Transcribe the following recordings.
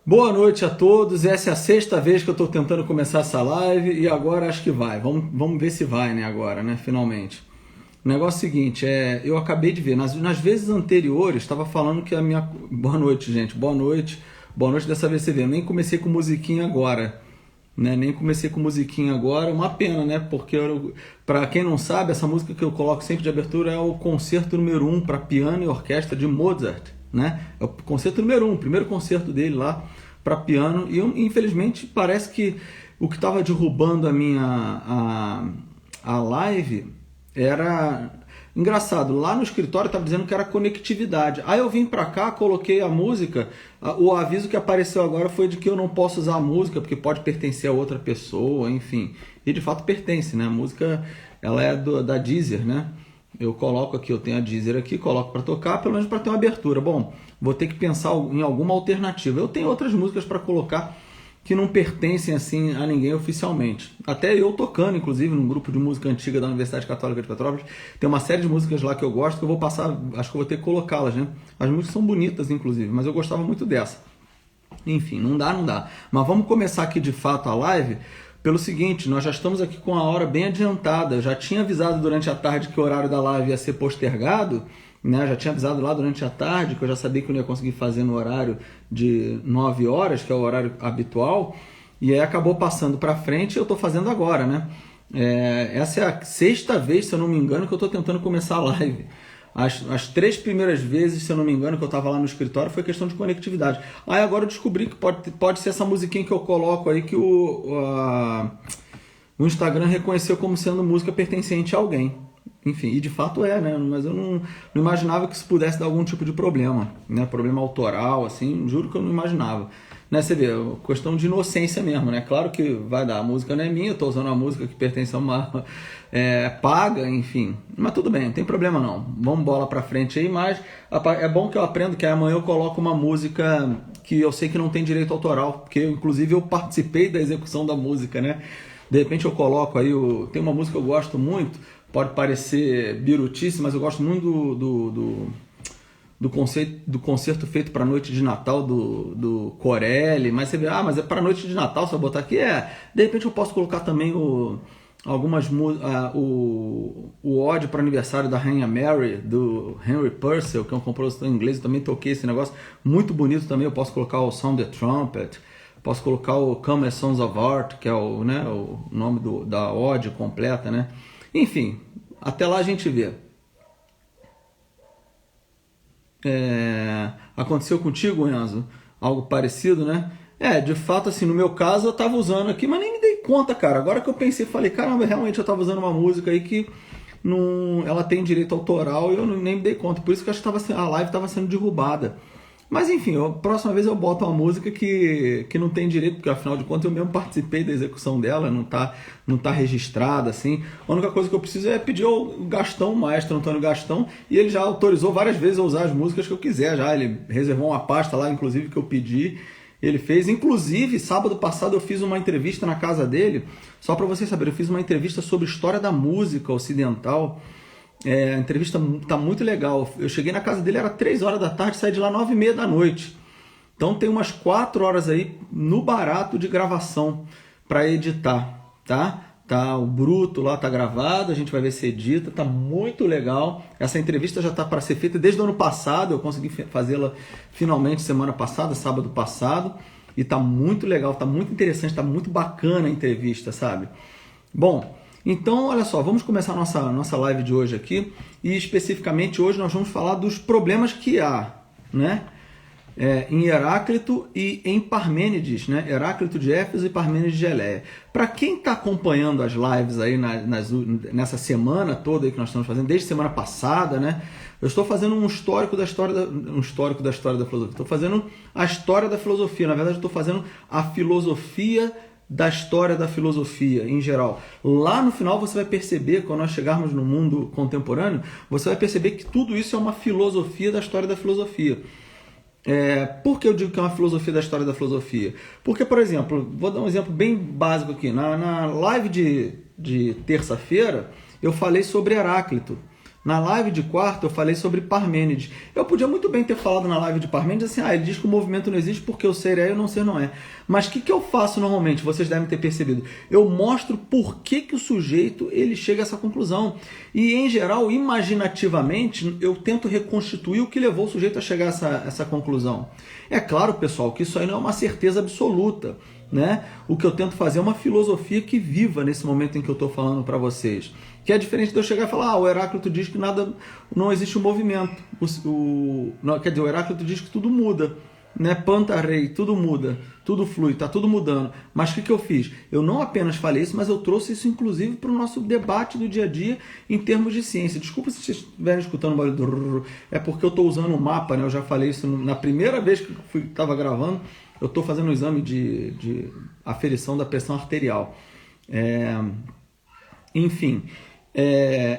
Boa noite a todos. Essa é a sexta vez que eu estou tentando começar essa live e agora acho que vai. Vamos ver se vai, né? Agora, né? Finalmente. O negócio é o seguinte, eu acabei de ver, nas vezes anteriores, estava falando que a minha... Boa noite, gente. Boa noite. Boa noite dessa vez você vê. Eu nem comecei com musiquinha agora. Né? Nem comecei com musiquinha agora. Uma pena, né? Porque, para quem não sabe, essa música que eu coloco sempre de abertura é o concerto número 1 para piano e orquestra de Mozart. Né? É o concerto número 1, o primeiro concerto dele lá para piano. E infelizmente parece que o que estava derrubando a live era engraçado. Lá no escritório estava dizendo que era conectividade. Aí eu vim para cá, coloquei a música. O aviso que apareceu agora foi de que eu não posso usar a música porque pode pertencer a outra pessoa, enfim. E de fato pertence, né? A música ela é da Deezer, né? Eu coloco aqui, eu tenho a Deezer aqui, coloco para tocar, pelo menos para ter uma abertura. Bom, vou ter que pensar em alguma alternativa. Eu tenho outras músicas para colocar que não pertencem assim a ninguém oficialmente. Até eu tocando, inclusive, num grupo de música antiga da Universidade Católica de Petrópolis, tem uma série de músicas lá que eu gosto que eu vou passar, acho que eu vou ter que colocá-las, né? As músicas são bonitas, inclusive, mas eu gostava muito dessa. Enfim, não dá. Mas vamos começar aqui de fato a live pelo seguinte, nós já estamos aqui com a hora bem adiantada. Eu já tinha avisado durante a tarde que o horário da live ia ser postergado, né? Já tinha avisado lá durante a tarde que eu já sabia que eu não ia conseguir fazer no horário de 9 horas, que é o horário habitual, e aí acabou passando para frente e eu estou fazendo agora, né? Essa é a sexta vez, se eu não me engano, que eu estou tentando começar a live. As 3 primeiras vezes, se eu não me engano, que eu estava lá no escritório, foi questão de conectividade. Aí agora eu descobri que pode ser essa musiquinha que eu coloco aí que o Instagram reconheceu como sendo música pertencente a alguém. Enfim, e de fato é, né? Mas eu não imaginava que isso pudesse dar algum tipo de problema, né? Problema autoral, assim, juro que eu não imaginava. Né? Você vê, questão de inocência mesmo, né? Claro que vai dar, a música não é minha, eu tô usando uma música que pertence a uma paga, enfim. Mas tudo bem, não tem problema não. Vamos bola pra frente aí, mas é bom que eu aprendo que amanhã eu coloco uma música que eu sei que não tem direito autoral, porque inclusive eu participei da execução da música, né? De repente eu coloco aí, tem uma música que eu gosto muito, pode parecer birutice, mas eu gosto muito do concerto feito para a noite de Natal do Corelli, mas você vê, mas é para a noite de Natal, se eu botar aqui, de repente eu posso colocar também o Ode para o aniversário da Rainha Mary, do Henry Purcell, que é um compositor inglês, eu também toquei esse negócio, muito bonito também, eu posso colocar o Sound the Trumpet, posso colocar o Come as Sons of Art, que é o nome da Ode completa, né? Enfim, até lá a gente vê. Aconteceu contigo, Enzo? Algo parecido, né? De fato, assim, no meu caso eu tava usando aqui, mas nem me dei conta, cara. Agora que eu pensei, falei, caramba, realmente eu tava usando uma música aí que ela tem direito autoral e eu nem me dei conta. Por isso que eu acho que a live tava sendo derrubada. Mas enfim, próxima vez eu boto uma música que não tem direito, porque afinal de contas eu mesmo participei da execução dela, não tá registrada, assim. A única coisa que eu preciso é pedir ao Gastão, o maestro Antônio Gastão, e ele já autorizou várias vezes a usar as músicas que eu quiser já. Ele reservou uma pasta lá, inclusive, que eu pedi, ele fez. Inclusive, sábado passado eu fiz uma entrevista na casa dele, só para vocês saberem, eu fiz uma entrevista sobre história da música ocidental. A entrevista tá muito legal. Eu cheguei na casa dele, era 3 horas da tarde, saí de lá 9h30 da noite. Então tem umas 4 horas aí no barato de gravação para editar, tá? O bruto lá tá gravado, a gente vai ver se edita, tá muito legal. Essa entrevista já tá para ser feita desde o ano passado, eu consegui fazê-la finalmente semana passada, sábado passado, e tá muito legal, tá muito interessante, tá muito bacana a entrevista, sabe? Bom, então, olha só, vamos começar a nossa live de hoje aqui, e especificamente hoje nós vamos falar dos problemas que há, né? Em Heráclito e em Parmênides, né? Heráclito de Éfeso e Parmênides de Eleia. Para quem está acompanhando as lives aí nessa semana toda aí que nós estamos fazendo, desde semana passada, né? Eu estou fazendo um histórico da história da filosofia. Estou fazendo a história da filosofia. Na verdade, estou fazendo a filosofia da história da filosofia em geral. Lá no final você vai perceber, quando nós chegarmos no mundo contemporâneo, você vai perceber que tudo isso é uma filosofia da história da filosofia. Por que eu digo que é uma filosofia da história da filosofia? Porque, por exemplo, vou dar um exemplo bem básico aqui. Na live de terça-feira, eu falei sobre Heráclito. Na live de quarta eu falei sobre Parmênides. Eu podia muito bem ter falado na live de Parmênides assim, ele diz que o movimento não existe porque o ser é e o não ser não é. Mas o que eu faço normalmente? Vocês devem ter percebido. Eu mostro por que o sujeito ele chega a essa conclusão. E, em geral, imaginativamente, eu tento reconstituir o que levou o sujeito a chegar a essa conclusão. É claro, pessoal, que isso aí não é uma certeza absoluta, né? O que eu tento fazer é uma filosofia que viva nesse momento em que eu estou falando para vocês. Que é diferente de eu chegar e falar, o Heráclito diz que nada, não existe um movimento. Quer dizer, o Heráclito diz que tudo muda, né? Pantarei, tudo muda, tudo flui, está tudo mudando. Mas o que eu fiz? Eu não apenas falei isso, mas eu trouxe isso inclusive para o nosso debate do dia a dia em termos de ciência. Desculpa se vocês estiverem escutando o barulho, é porque eu estou usando um mapa, né? Eu já falei isso na primeira vez que estava gravando. Eu estou fazendo um exame de aferição da pressão arterial. Enfim,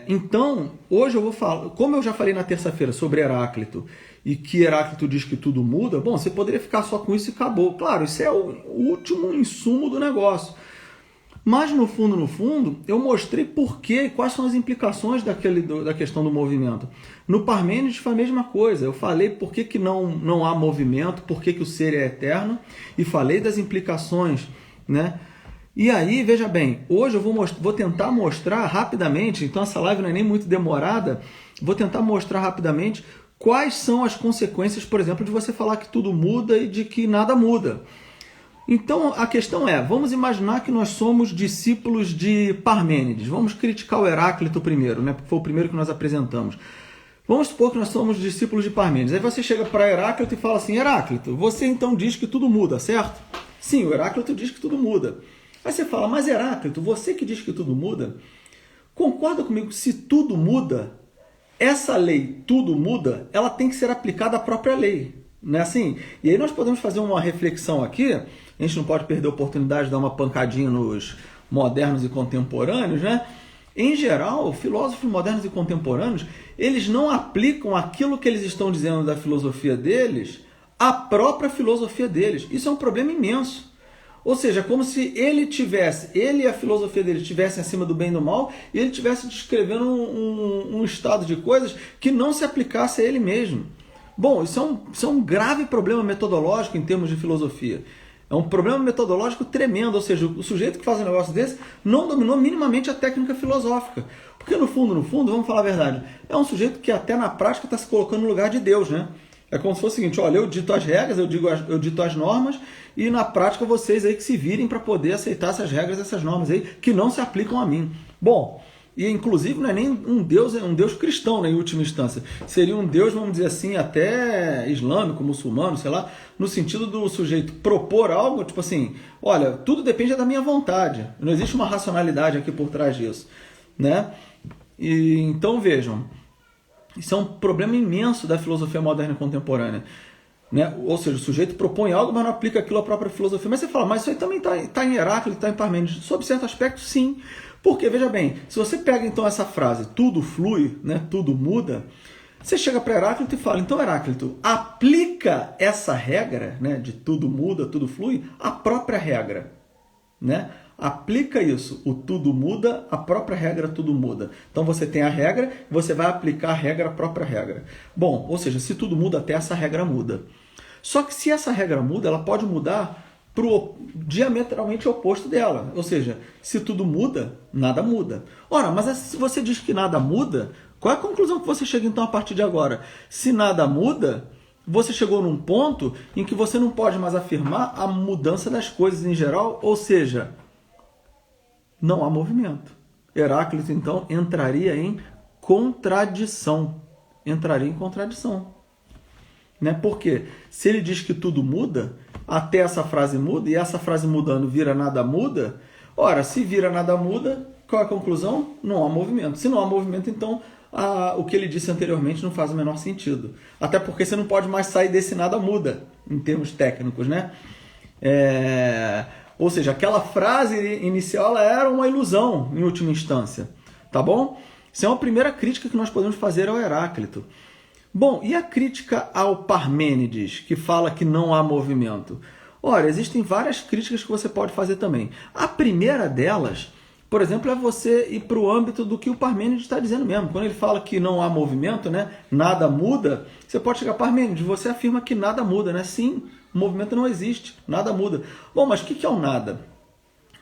então, hoje eu vou falar, como eu já falei na terça-feira sobre Heráclito, e que Heráclito diz que tudo muda, bom, você poderia ficar só com isso e acabou. Claro, isso é o último insumo do negócio. Mas, no fundo, eu mostrei por quê e quais são as implicações da questão do movimento. No Parmênides foi a mesma coisa. Eu falei por que não há movimento, por que o ser é eterno, e falei das implicações, né? E aí, veja bem, hoje eu vou tentar mostrar rapidamente, então essa live não é nem muito demorada, vou tentar mostrar rapidamente quais são as consequências, por exemplo, de você falar que tudo muda e de que nada muda. Então, a questão é, vamos imaginar que nós somos discípulos de Parmênides. Vamos criticar o Heráclito primeiro, né? Porque foi o primeiro que nós apresentamos. Vamos supor que nós somos discípulos de Parmênides. Aí você chega para Heráclito e fala assim, Heráclito, você então diz que tudo muda, certo? Sim, o Heráclito diz que tudo muda. Aí você fala, mas Heráclito, você que diz que tudo muda, concorda comigo que se tudo muda, essa lei, tudo muda, ela tem que ser aplicada à própria lei. Não é assim? E aí nós podemos fazer uma reflexão aqui, a gente não pode perder a oportunidade de dar uma pancadinha nos modernos e contemporâneos, né? Em geral, filósofos modernos e contemporâneos, eles não aplicam aquilo que eles estão dizendo da filosofia deles à própria filosofia deles. Isso é um problema imenso. Ou seja, como se ele e a filosofia dele estivessem acima do bem e do mal, e ele estivesse descrevendo um estado de coisas que não se aplicasse a ele mesmo. Bom, isso é um grave problema metodológico em termos de filosofia. É um problema metodológico tremendo, ou seja, o sujeito que faz um negócio desse não dominou minimamente a técnica filosófica. Porque no fundo, vamos falar a verdade, é um sujeito que até na prática está se colocando no lugar de Deus, né? É como se fosse o seguinte, olha, eu dito as regras, eu dito as normas, e na prática vocês aí que se virem para poder aceitar essas regras, essas normas aí, que não se aplicam a mim. Bom, e inclusive não é nem um Deus, é um Deus cristão, né, em última instância. Seria um Deus, vamos dizer assim, até islâmico, muçulmano, sei lá, no sentido do sujeito propor algo, tipo assim, olha, tudo depende da minha vontade. Não existe uma racionalidade aqui por trás disso, né? E, então vejam, isso é um problema imenso da filosofia moderna e contemporânea. Né? Ou seja, o sujeito propõe algo, mas não aplica aquilo à própria filosofia. Mas você fala, mas isso aí também está em Heráclito, está em Parmênides. Sob certo aspecto, sim. Porque, veja bem, se você pega então essa frase, tudo flui, né? Tudo muda, você chega para Heráclito e fala, então Heráclito, aplica essa regra, né, de tudo muda, tudo flui, à própria regra. Né? Aplica isso, o tudo muda, a própria regra tudo muda. Então você tem a regra, você vai aplicar a regra à própria regra. Bom, ou seja, se tudo muda, até essa regra muda. Só que se essa regra muda, ela pode mudar para o diametralmente oposto dela. Ou seja, se tudo muda, nada muda. Ora, mas se você diz que nada muda, qual é a conclusão que você chega então a partir de agora? Se nada muda, você chegou num ponto em que você não pode mais afirmar a mudança das coisas em geral, ou seja, não há movimento. Heráclito, então, entraria em contradição. Entraria em contradição. Né? Porque se ele diz que tudo muda, até essa frase muda, e essa frase mudando vira nada muda, ora, se vira nada muda, qual é a conclusão? Não há movimento. Se não há movimento, então o que ele disse anteriormente não faz o menor sentido. Até porque você não pode mais sair desse nada muda, em termos técnicos, né? Ou seja, aquela frase inicial ela era uma ilusão, em última instância. Tá bom? Isso é uma primeira crítica que nós podemos fazer ao Heráclito. Bom, e a crítica ao Parmênides, que fala que não há movimento? Ora, existem várias críticas que você pode fazer também. A primeira delas por exemplo, é você ir para o âmbito do que o Parmênides está dizendo mesmo. Quando ele fala que não há movimento, né, nada muda, você pode chegar, Parmênides, você afirma que nada muda, né? Sim, o movimento não existe, nada muda. Bom, mas o que é o nada?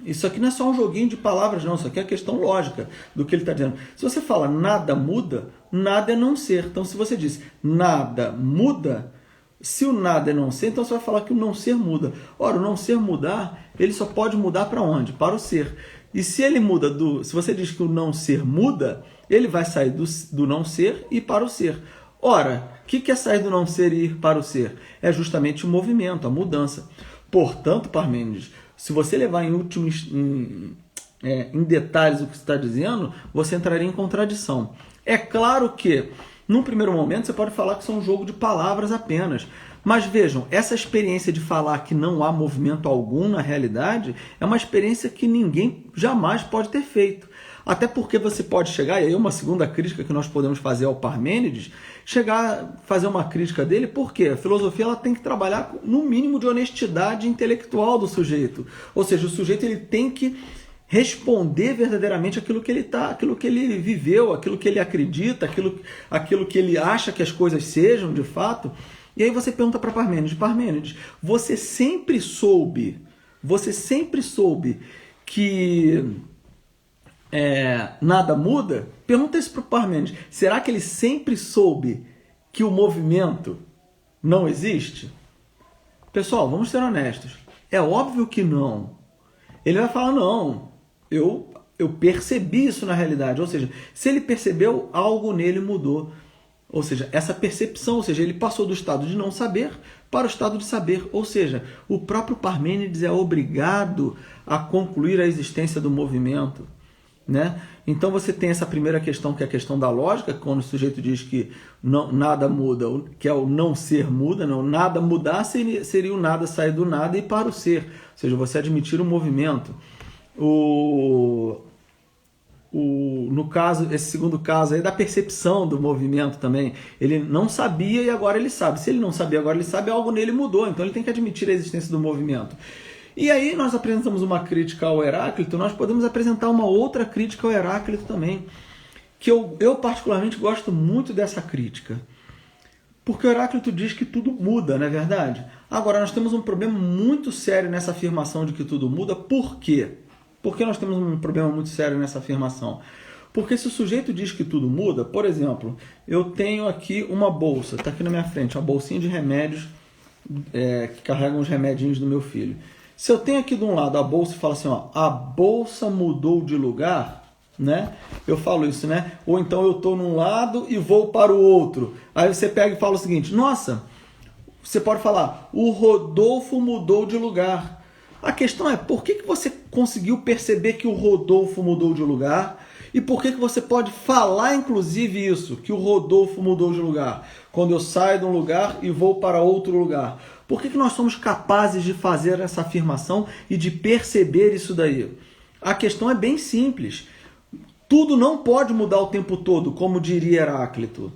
Isso aqui não é só um joguinho de palavras, não. Isso aqui é questão lógica do que ele está dizendo. Se você fala nada muda, nada é não ser. Então, se você diz nada muda, se o nada é não ser, então você vai falar que o não ser muda. Ora, o não ser mudar, ele só pode mudar para onde? Para o ser. E se ele muda se você diz que o não ser muda, ele vai sair do não ser e ir para o ser. Ora, o que é sair do não ser e ir para o ser? É justamente o movimento, a mudança. Portanto, Parmênides, se você levar em detalhes o que você está dizendo, você entraria em contradição. É claro que, num primeiro momento, você pode falar que isso é um jogo de palavras apenas. Mas vejam, essa experiência de falar que não há movimento algum na realidade é uma experiência que ninguém jamais pode ter feito. Até porque você pode chegar, e aí uma segunda crítica que nós podemos fazer ao Parmênides, chegar a fazer uma crítica dele, porque a filosofia ela tem que trabalhar no mínimo de honestidade intelectual do sujeito. Ou seja, o sujeito ele tem que responder verdadeiramente aquilo que ele aquilo que ele viveu, aquilo que ele acredita, aquilo que ele acha que as coisas sejam de fato. E aí você pergunta para Parmênides, Parmênides, você sempre soube que nada muda? Pergunta isso para o Parmênides. Será que ele sempre soube que o movimento não existe? Pessoal, vamos ser honestos. É óbvio que não. Ele vai falar, não, eu percebi isso na realidade. Ou seja, se ele percebeu, algo nele mudou. Ou seja, essa percepção, ou seja, ele passou do estado de não saber para o estado de saber. Ou seja, o próprio Parmênides é obrigado a concluir a existência do movimento. Né? Então você tem essa primeira questão, que é a questão da lógica, quando o sujeito diz que nada muda, que é o não ser muda, não, nada mudar seria o nada sair do nada e para o ser, ou seja, você admitir o movimento. No caso, esse segundo caso aí da percepção do movimento também, ele não sabia e agora ele sabe. Se ele não sabia, agora ele sabe, algo nele mudou, então ele tem que admitir a existência do movimento. E aí nós apresentamos uma crítica ao Heráclito, nós podemos apresentar uma outra crítica ao Heráclito também, que eu particularmente gosto muito dessa crítica. Porque o Heráclito diz que tudo muda, não é verdade? Agora, nós temos um problema muito sério nessa afirmação de que tudo muda. Por quê? Por que nós temos um problema muito sério nessa afirmação? Porque se o sujeito diz que tudo muda, por exemplo, eu tenho aqui uma bolsa, está aqui na minha frente, uma bolsinha de remédios, que carrega uns remedinhos do meu filho. Se eu tenho aqui de um lado a bolsa e falo assim, ó, a bolsa mudou de lugar, né? Eu falo isso, né? Ou então eu estou num lado e vou para o outro. Aí você pega e fala o seguinte, nossa, você pode falar, o Rodolfo mudou de lugar. A questão é, por que você conseguiu perceber que o Rodolfo mudou de lugar? E por que você pode falar, inclusive, isso, que o Rodolfo mudou de lugar? Quando eu saio de um lugar e vou para outro lugar. Por que nós somos capazes de fazer essa afirmação e de perceber isso daí? A questão é bem simples. Tudo não pode mudar o tempo todo, como diria Heráclito.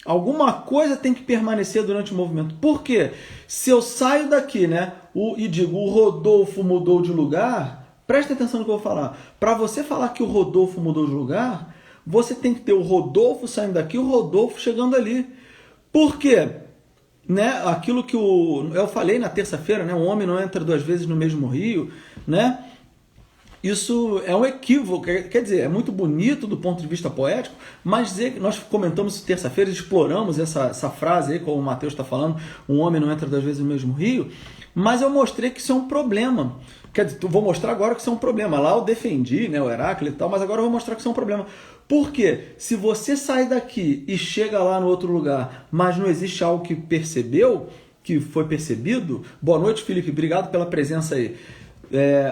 Alguma coisa tem que permanecer durante o movimento. Por quê? Se eu saio daqui, né, e digo o Rodolfo mudou de lugar, presta atenção no que eu vou falar. Para você falar que o Rodolfo mudou de lugar, você tem que ter o Rodolfo saindo daqui e o Rodolfo chegando ali. Por quê? Né? Aquilo que eu falei na terça-feira, né? O homem não entra duas vezes no mesmo rio, né? Isso é um equívoco, quer dizer, é muito bonito do ponto de vista poético, mas nós comentamos isso terça-feira, exploramos essa frase aí, como o Mateus está falando, um homem não entra duas vezes no mesmo rio, mas eu mostrei que isso é um problema. Quer dizer, vou mostrar agora que isso é um problema. Lá eu defendi, né, o Heráclito e tal, mas agora eu vou mostrar que isso é um problema. Por quê? Se você sai daqui e chega lá no outro lugar, mas não existe algo que percebeu, que foi percebido, boa noite, Felipe, obrigado pela presença aí.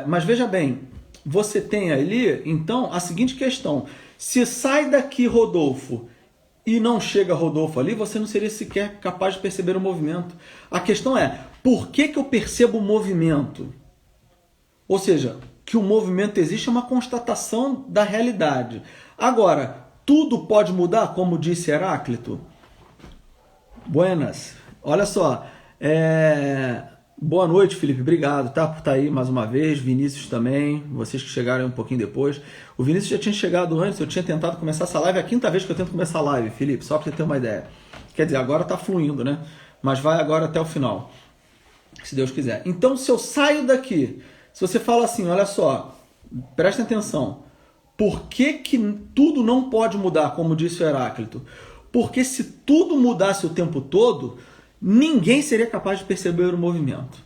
Mas veja bem, você tem ali, então, a seguinte questão. Se sai daqui Rodolfo e não chega Rodolfo ali, você não seria sequer capaz de perceber o movimento. A questão é, por que eu percebo o movimento? Ou seja, que o movimento existe é uma constatação da realidade. Agora, tudo pode mudar, como disse Heráclito? Buenas. Olha só, Boa noite, Felipe. Obrigado, tá, por estar aí mais uma vez. Vinícius também, vocês que chegaram um pouquinho depois. O Vinícius já tinha chegado antes, eu tinha tentado começar essa live. É a quinta vez que eu tento começar a live, Felipe, só para você ter uma ideia. Quer dizer, agora tá fluindo, né? Mas vai agora até o final, se Deus quiser. Então, se eu saio daqui, se você fala assim, olha só, presta atenção, por que que tudo não pode mudar, como disse o Heráclito? Porque se tudo mudasse o tempo todo, ninguém seria capaz de perceber o movimento.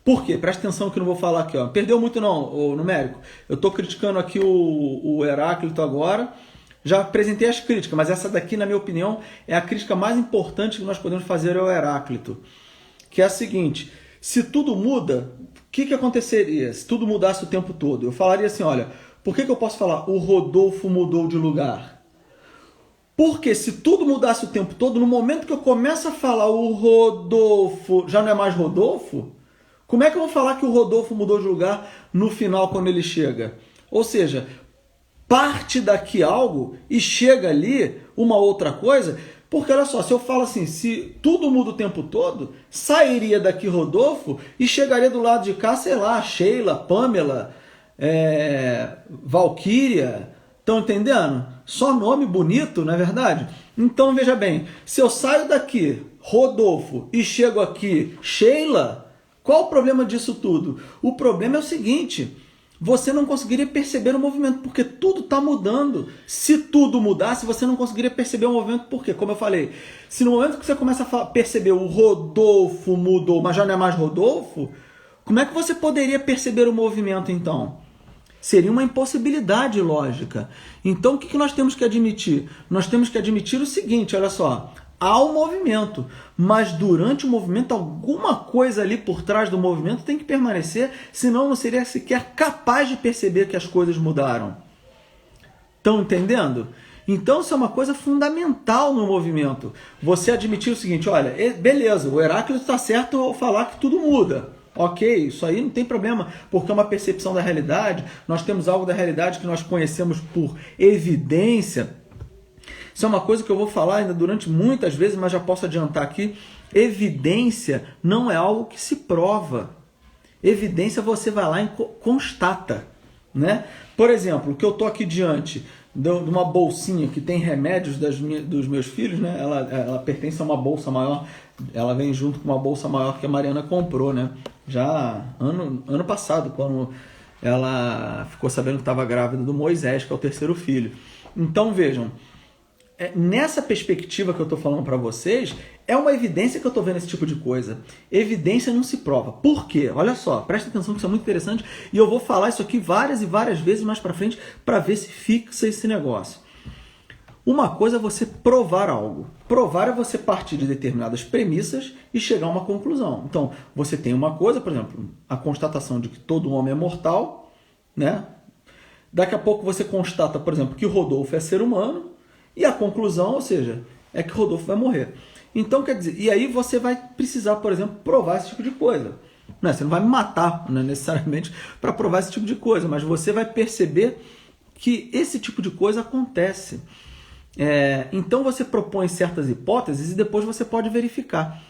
Por quê? Presta atenção que eu não vou falar aqui. Ó. Perdeu muito não, o numérico. Eu estou criticando aqui o Heráclito agora. Já apresentei as críticas, mas essa daqui, na minha opinião, é a crítica mais importante que nós podemos fazer ao Heráclito. Que é a seguinte, se tudo muda, o que aconteceria se tudo mudasse o tempo todo? Eu falaria assim, olha, por que eu posso falar o Rodolfo mudou de lugar? Porque se tudo mudasse o tempo todo, no momento que eu começo a falar o Rodolfo já não é mais Rodolfo, como é que eu vou falar que o Rodolfo mudou de lugar no final quando ele chega? Ou seja, parte daqui algo e chega ali uma outra coisa, porque olha só, se eu falo assim, se tudo muda o tempo todo, sairia daqui Rodolfo e chegaria do lado de cá, sei lá, Sheila, Pamela, Valquíria, estão entendendo? Só nome bonito, não é verdade? Então veja bem, se eu saio daqui, Rodolfo, e chego aqui, Sheila, qual o problema disso tudo? O problema é o seguinte, você não conseguiria perceber o movimento, porque tudo está mudando. Se tudo mudasse, você não conseguiria perceber o movimento, porque, como eu falei, se no momento que você começa a perceber o Rodolfo mudou, mas já não é mais Rodolfo, como é que você poderia perceber o movimento então? Seria uma impossibilidade lógica. Então, o que nós temos que admitir? Nós temos que admitir o seguinte, olha só, há um movimento, mas durante o movimento, alguma coisa ali por trás do movimento tem que permanecer, senão não seria sequer capaz de perceber que as coisas mudaram. Estão entendendo? Então, isso é uma coisa fundamental no movimento. Você admitir o seguinte, olha, beleza, o Heráclito está certo ao falar que tudo muda. Ok, isso aí não tem problema, porque é uma percepção da realidade, nós temos algo da realidade que nós conhecemos por evidência. Isso é uma coisa que eu vou falar ainda durante muitas vezes, mas já posso adiantar aqui, evidência não é algo que se prova. Evidência você vai lá e constata. Né? Por exemplo, o que eu estou aqui diante de uma bolsinha que tem remédios dos meus filhos, né? Ela pertence a uma bolsa maior, ela vem junto com uma bolsa maior que a Mariana comprou, né? Já ano passado, quando ela ficou sabendo que estava grávida do Moisés, que é o terceiro filho. Então vejam, nessa perspectiva que eu estou falando para vocês, é uma evidência que eu estou vendo esse tipo de coisa. Evidência não se prova. Por quê? Olha só, presta atenção que isso é muito interessante e eu vou falar isso aqui várias e várias vezes mais para frente para ver se fixa esse negócio. Uma coisa é você provar algo. Provar é você partir de determinadas premissas e chegar a uma conclusão. Então, você tem uma coisa, por exemplo, a constatação de que todo homem é mortal, né? Daqui a pouco você constata, por exemplo, que Rodolfo é ser humano, e a conclusão, ou seja, é que Rodolfo vai morrer. Então, quer dizer, e aí você vai precisar, por exemplo, provar esse tipo de coisa. Você não vai me matar, né, necessariamente para provar esse tipo de coisa, mas você vai perceber que esse tipo de coisa acontece. Então você propõe certas hipóteses e depois você pode verificar.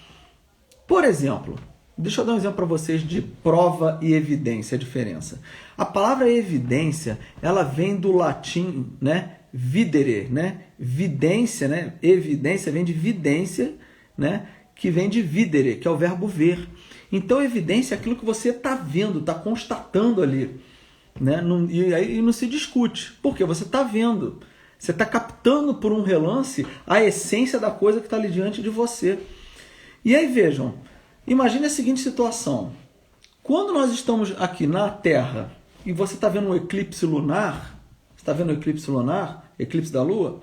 Por exemplo, deixa eu dar um exemplo para vocês de prova e evidência, a diferença. A palavra evidência, ela vem do latim, né? Videre, né? Vidência, né? Evidência vem de vidência, né? Que vem de videre, que é o verbo ver. Então, evidência é aquilo que você está vendo, está constatando ali, né? E aí não se discute, porque você está vendo. Você está captando por um relance a essência da coisa que está ali diante de você. E aí vejam, imagine a seguinte situação. Quando nós estamos aqui na Terra e você está vendo um eclipse lunar, eclipse da Lua,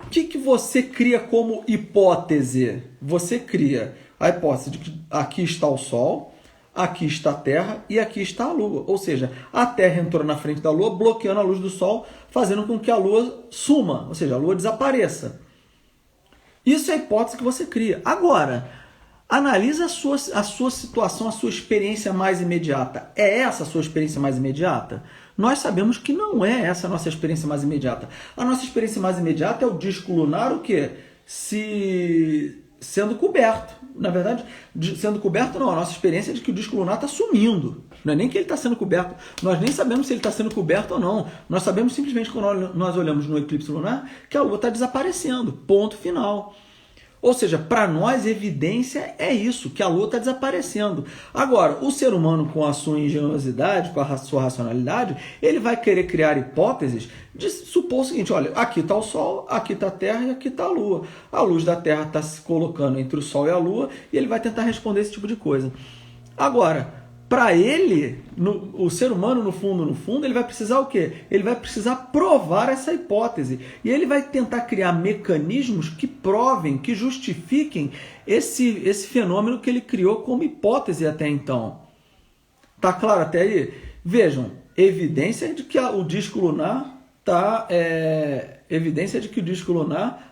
o que você cria como hipótese? Você cria a hipótese de que aqui está o Sol, aqui está a Terra e aqui está a Lua. Ou seja, a Terra entrou na frente da Lua, bloqueando a luz do Sol, fazendo com que a Lua suma, ou seja, a Lua desapareça. Isso é a hipótese que você cria. Agora, analisa a sua situação, a sua experiência mais imediata. É essa a sua experiência mais imediata? Nós sabemos que não é essa a nossa experiência mais imediata. A nossa experiência mais imediata é o disco lunar, o quê? Se sendo coberto. Na verdade, sendo coberto não, a nossa experiência é de que o disco lunar está sumindo. Não é nem que ele está sendo coberto, nós nem sabemos se ele está sendo coberto ou não. Nós sabemos simplesmente quando nós olhamos no eclipse lunar que a Lua está desaparecendo, ponto final. Ou seja, para nós, evidência é isso, que a Lua está desaparecendo. Agora, o ser humano, com a sua engenhosidade, com a sua racionalidade, ele vai querer criar hipóteses de supor o seguinte, olha, aqui está o Sol, aqui está a Terra e aqui está a Lua. A luz da Terra está se colocando entre o Sol e a Lua e ele vai tentar responder esse tipo de coisa. Agora, para ele, o ser humano, no fundo, ele vai precisar o quê? Ele vai precisar provar essa hipótese. E ele vai tentar criar mecanismos que provem, que justifiquem esse fenômeno que ele criou como hipótese até então. Tá claro até aí? Vejam, evidência de que o disco lunar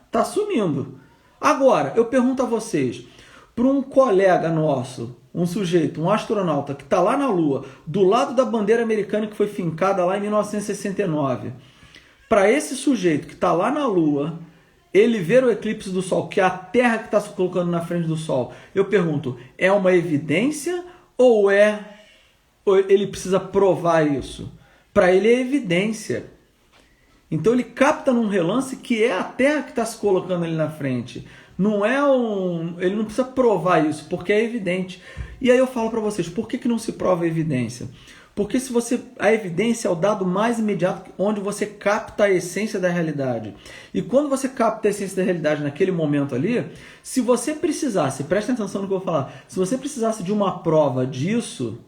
está sumindo. Agora, eu pergunto a vocês, para um colega nosso, um sujeito, um astronauta que está lá na Lua, do lado da bandeira americana que foi fincada lá em 1969, para esse sujeito que está lá na Lua, ele ver o eclipse do Sol, que é a Terra que está se colocando na frente do Sol, eu pergunto, é uma evidência ou ele precisa provar isso? Para ele é evidência. Então ele capta num relance que é a Terra que está se colocando ali na frente. Ele não precisa provar isso, porque é evidente. E aí eu falo para vocês, por que não se prova a evidência? Porque a evidência é o dado mais imediato, onde você capta a essência da realidade. E quando você capta a essência da realidade naquele momento ali, se você precisasse, presta atenção no que eu vou falar, se você precisasse de uma prova disso,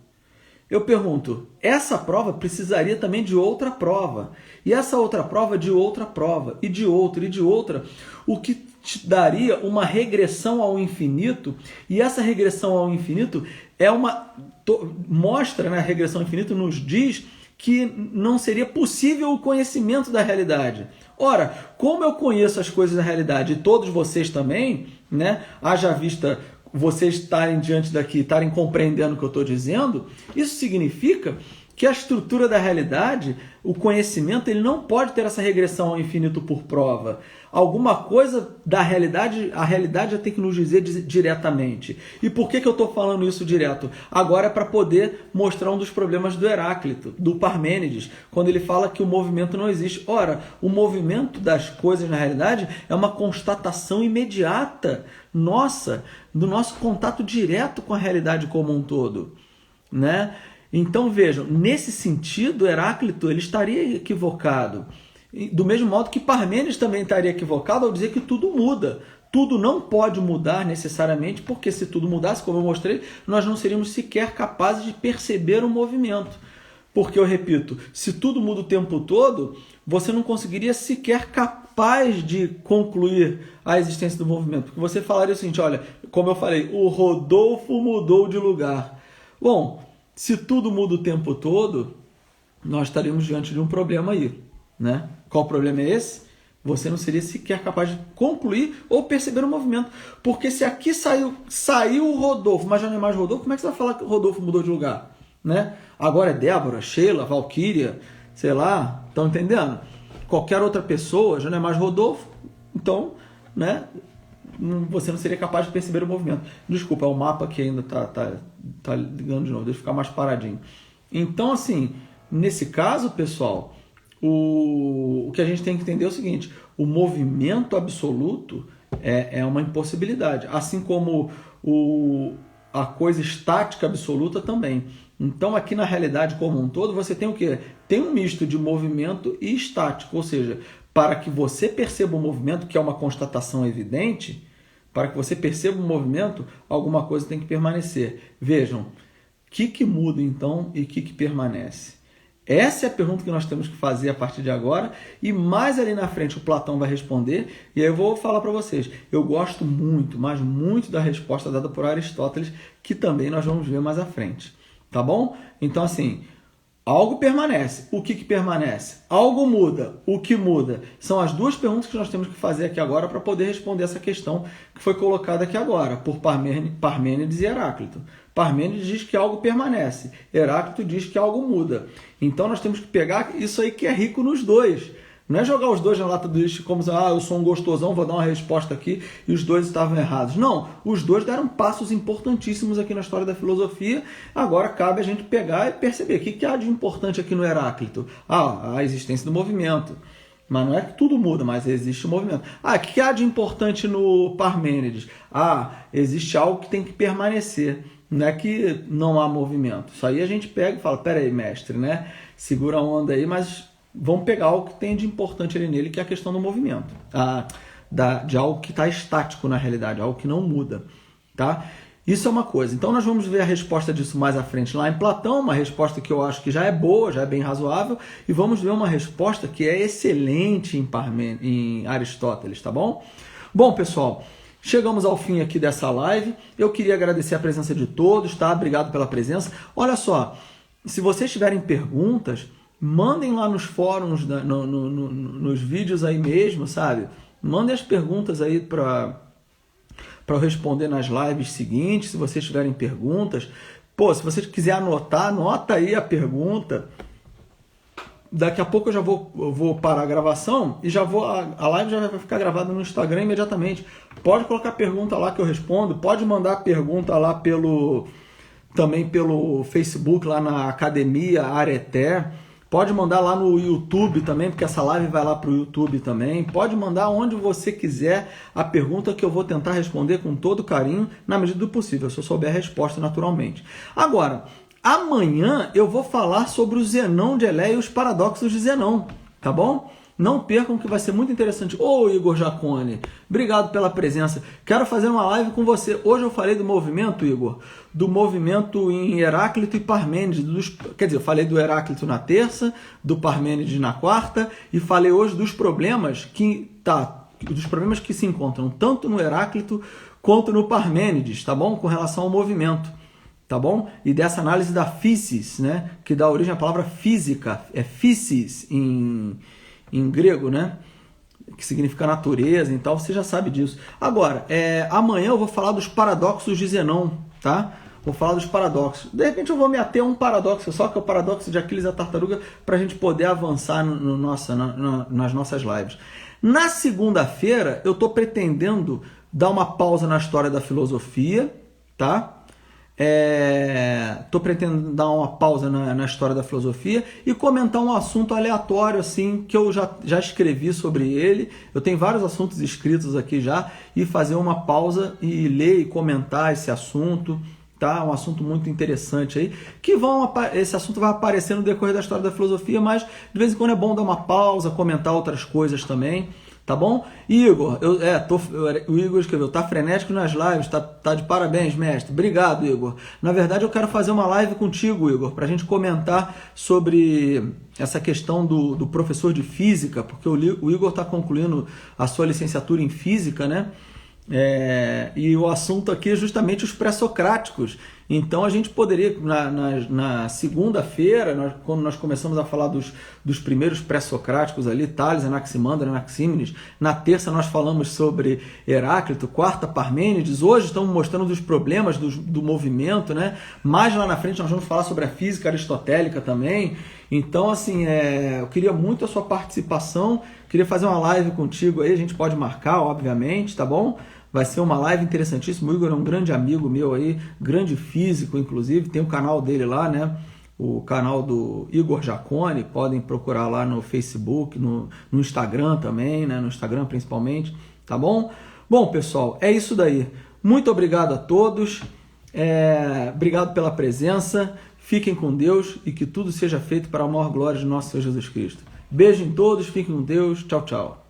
eu pergunto, essa prova precisaria também de outra prova. E essa outra prova de outra prova, e de outra, o que te daria uma regressão ao infinito, e essa regressão ao infinito mostra, né, a regressão ao infinito nos diz que não seria possível o conhecimento da realidade. Ora, como eu conheço as coisas da realidade, e todos vocês também, né, haja vista vocês estarem diante daqui, estarem compreendendo o que eu estou dizendo, isso significa que a estrutura da realidade, o conhecimento, ele não pode ter essa regressão ao infinito por prova. Alguma coisa da realidade, a realidade já tem que nos dizer diretamente. E por que eu estou falando isso direto? Agora é para poder mostrar um dos problemas do Heráclito, do Parmênides, quando ele fala que o movimento não existe. Ora, o movimento das coisas na realidade é uma constatação imediata nossa, do nosso contato direto com a realidade como um todo, né? Então vejam, nesse sentido, Heráclito ele estaria equivocado. Do mesmo modo que Parmênides também estaria equivocado ao dizer que tudo muda. Tudo não pode mudar necessariamente, porque se tudo mudasse, como eu mostrei, nós não seríamos sequer capazes de perceber o movimento. Porque, eu repito, se tudo muda o tempo todo, você não conseguiria sequer capaz de concluir a existência do movimento. Porque você falaria o seguinte, olha, como eu falei, o Rodolfo mudou de lugar. Bom, se tudo muda o tempo todo, nós estaríamos diante de um problema aí, né? Qual problema é esse? Você não seria sequer capaz de concluir ou perceber o movimento. Porque se aqui saiu o Rodolfo, mas já não é mais Rodolfo, como é que você vai falar que o Rodolfo mudou de lugar? Né? Agora é Débora, Sheila, Valquíria, sei lá, estão entendendo? Qualquer outra pessoa já não é mais Rodolfo, então, né? Você não seria capaz de perceber o movimento. Desculpa, é o mapa que ainda tá ligando de novo, deixa eu ficar mais paradinho. Então, assim, nesse caso, pessoal, o que a gente tem que entender é o seguinte, o movimento absoluto é uma impossibilidade, assim como a coisa estática absoluta também. Então, aqui na realidade como um todo, você tem o quê? Tem um misto de movimento e estático, ou seja, para que você perceba o movimento, que é uma constatação evidente, para que você perceba o movimento, alguma coisa tem que permanecer. Vejam, o que muda então e o que permanece? Essa é a pergunta que nós temos que fazer a partir de agora, e mais ali na frente o Platão vai responder, e aí eu vou falar para vocês. Eu gosto muito, mas muito da resposta dada por Aristóteles, que também nós vamos ver mais à frente. Tá bom? Então, assim, algo permanece. O que permanece? Algo muda. O que muda? São as duas perguntas que nós temos que fazer aqui agora para poder responder essa questão que foi colocada aqui agora, por Parmênides e Heráclito. Parmênides diz que algo permanece. Heráclito diz que algo muda. Então nós temos que pegar isso aí que é rico nos dois, Não é jogar os dois na lata do lixo como eu sou um gostosão, vou dar uma resposta aqui e os dois estavam errados. Não, os dois deram passos importantíssimos aqui na história da filosofia. Agora cabe a gente pegar e perceber o que há de importante aqui no Heráclito. A existência do movimento. Mas não é que tudo muda, mas existe o movimento. O que há de importante no Parmênides? Existe algo que tem que permanecer. Não é que não há movimento. Isso aí a gente pega e fala, peraí, mestre, né? Segura a onda aí, mas vamos pegar algo que tem de importante ali nele, que é a questão do movimento. De algo que está estático na realidade, algo que não muda. Tá? Isso é uma coisa. Então nós vamos ver a resposta disso mais à frente lá em Platão, uma resposta que eu acho que já é boa, já é bem razoável, e vamos ver uma resposta que é excelente em Aristóteles, tá bom? Bom, pessoal, chegamos ao fim aqui dessa live. Eu queria agradecer a presença de todos, tá? Obrigado pela presença. Olha só, se vocês tiverem perguntas, mandem lá nos fóruns, nos vídeos aí mesmo, sabe? Mandem as perguntas aí para eu responder nas lives seguintes, se vocês tiverem perguntas. Se você quiser anotar, anota aí a pergunta. Daqui a pouco eu já vou parar a gravação e a live já vai ficar gravada no Instagram imediatamente. Pode colocar pergunta lá que eu respondo, pode mandar pergunta lá também pelo Facebook, lá na Academia Areté. Pode mandar lá no YouTube também, porque essa live vai lá para o YouTube também. Pode mandar onde você quiser a pergunta que eu vou tentar responder com todo carinho, na medida do possível, se eu souber a resposta naturalmente. Agora, amanhã eu vou falar sobre o Zenão de Eleia e os paradoxos de Zenão, tá bom? Não percam que vai ser muito interessante. Igor Jacone, obrigado pela presença. Quero fazer uma live com você. Hoje eu falei do movimento, Igor, do movimento em Heráclito e Parmênides. Eu falei do Heráclito na terça, do Parmênides na quarta, e falei hoje dos problemas que se encontram tanto no Heráclito quanto no Parmênides, tá bom? Com relação ao movimento. Tá bom? E dessa análise da physis, né? Que dá origem à palavra física. É physis em grego, né? Que significa natureza e tal, você já sabe disso. Agora, amanhã eu vou falar dos paradoxos de Zenão, tá? Vou falar dos paradoxos. De repente eu vou me ater a um paradoxo só, que é o paradoxo de Aquiles e a tartaruga, para a gente poder avançar nas nossas lives. Na segunda-feira, eu estou pretendendo dar uma pausa na história da filosofia, tá? Estou pretendendo dar uma pausa na história da filosofia e comentar um assunto aleatório assim que eu já escrevi sobre ele. Eu tenho vários assuntos escritos aqui já, e fazer uma pausa e ler e comentar esse assunto, tá? Um assunto muito interessante aí, esse assunto vai aparecer no decorrer da história da filosofia, mas de vez em quando é bom dar uma pausa, comentar outras coisas também. Tá bom? Igor, o Igor escreveu, tá frenético nas lives, tá de parabéns, mestre. Obrigado, Igor. Na verdade, eu quero fazer uma live contigo, Igor, pra gente comentar sobre essa questão do professor de física, porque o Igor está concluindo a sua licenciatura em física, né? E o assunto aqui é justamente os pré-socráticos. Então a gente poderia, na segunda-feira, quando nós começamos a falar dos primeiros pré-socráticos ali, Tales, Anaximandro, Anaxímenes, na terça nós falamos sobre Heráclito, quarta Parmênides, hoje estamos mostrando os problemas do movimento, né? Mais lá na frente nós vamos falar sobre a física aristotélica também. Então, assim, eu queria muito a sua participação, queria fazer uma live contigo aí, a gente pode marcar, obviamente, tá bom? Vai ser uma live interessantíssima. O Igor é um grande amigo meu aí, grande físico, inclusive. Tem o canal dele lá, né? O canal do Igor Jacone. Podem procurar lá no Facebook, no Instagram também, né? No Instagram principalmente, tá bom? Bom, pessoal, é isso daí. Muito obrigado a todos. Obrigado pela presença. Fiquem com Deus e que tudo seja feito para a maior glória de nosso Senhor Jesus Cristo. Beijo em todos, fiquem com Deus. Tchau, tchau.